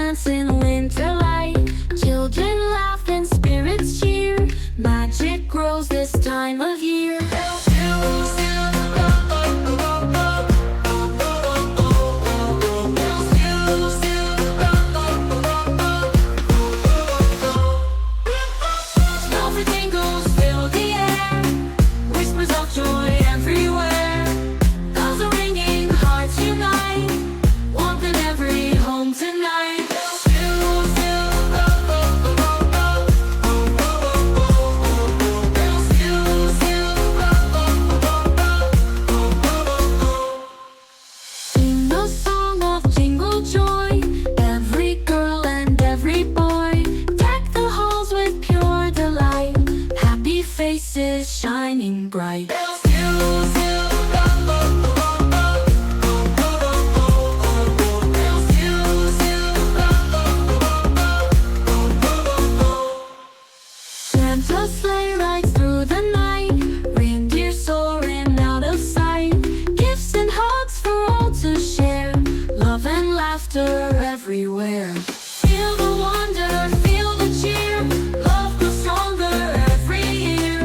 dance in winter light. Children laugh and spirits cheer. Magic grows this time of year. Faces shining bright. Santa sleigh rides through the night. Reindeer soaring out of sight. Gifts and hugs for all to share. Love and laughter everywhere. Feel the wonder, feel the cheer. Love grows stronger every year.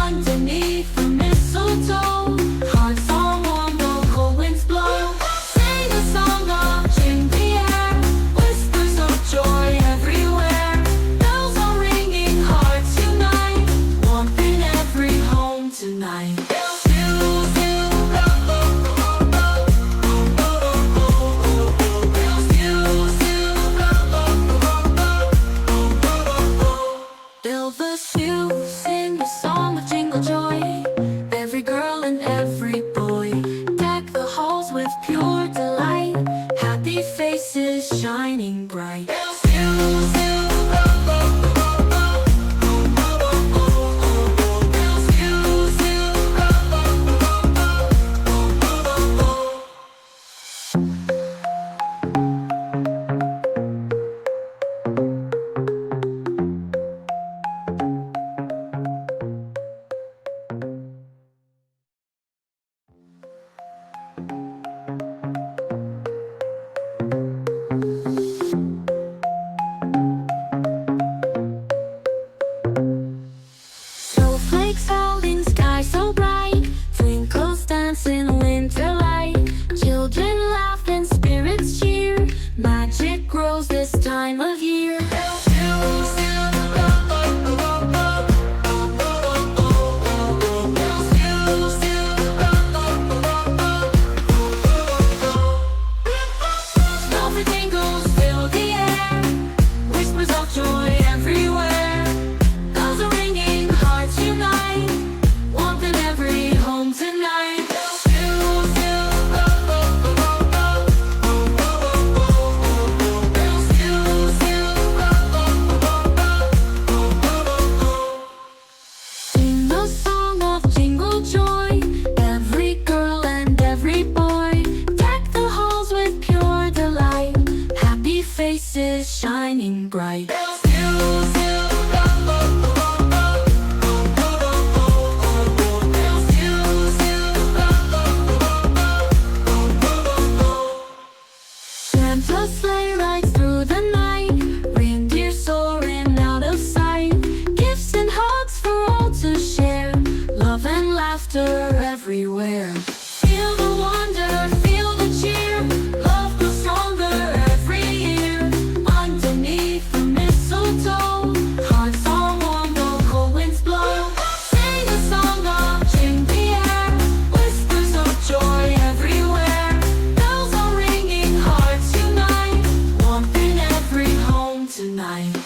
Underneath the mistletoe, hearts are warm though cold winds blow. Sing a song of cheer in the air. Whispers of joy everywhere. Bells are ringing, hearts unite. Warmth in every home tonight. Elvis, you sing a song of jingle joy. Every girl and every boy deck the halls with pure delight. Happy faces shining bright. Snowflakes fall in sky so bright. Twinkles dance in winter light. Children laugh and spirits cheer. Magic grows this time of year. Faces shining bright. Santa sleigh rides through the night. Reindeer soaring out of sight. Gifts and hugs for all to share. Love and laughter everywhere. Feel the wonder, feel the cheer. Love grows stronger every year. Underneath the mistletoe, hearts are warm though cold winds blow. Sing a song of cheer in the air. Whispers of joy everywhere. Bells are ringing, hearts unite. Warmth in every home tonight.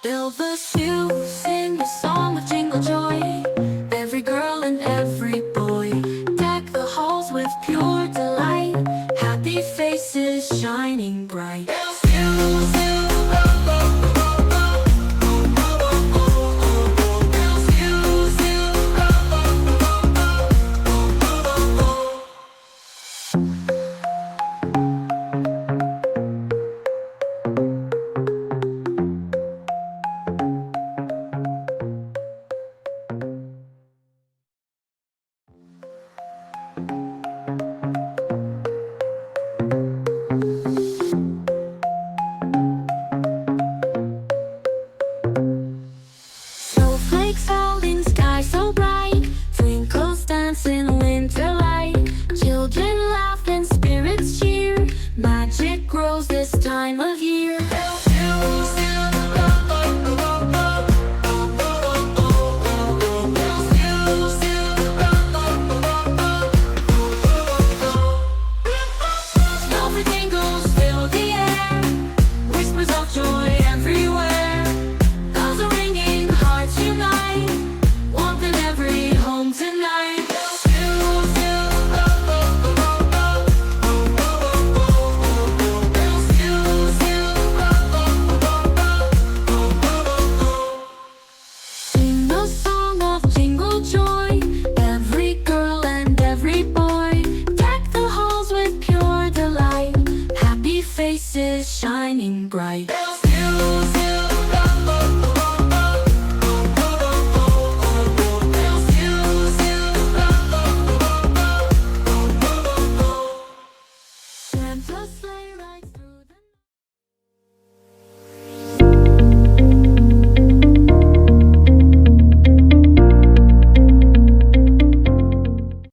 Elvis, you sing a song of jingle joy. Every girl and every boy deck the halls with pure delight. Happy faces shining bright. snowflakes fall in sky so bright, twinkles dance in winter light. Children laugh and spirits cheer, magic grows this time of year. Snowflake tingles fill the air, whispers of joy everywhere. Bells are ringing, hearts unite, warmth in every home tonight. Sing the song of jingle joy, every girl and every boy. Deck the halls with pure delight, happy faces shining bright.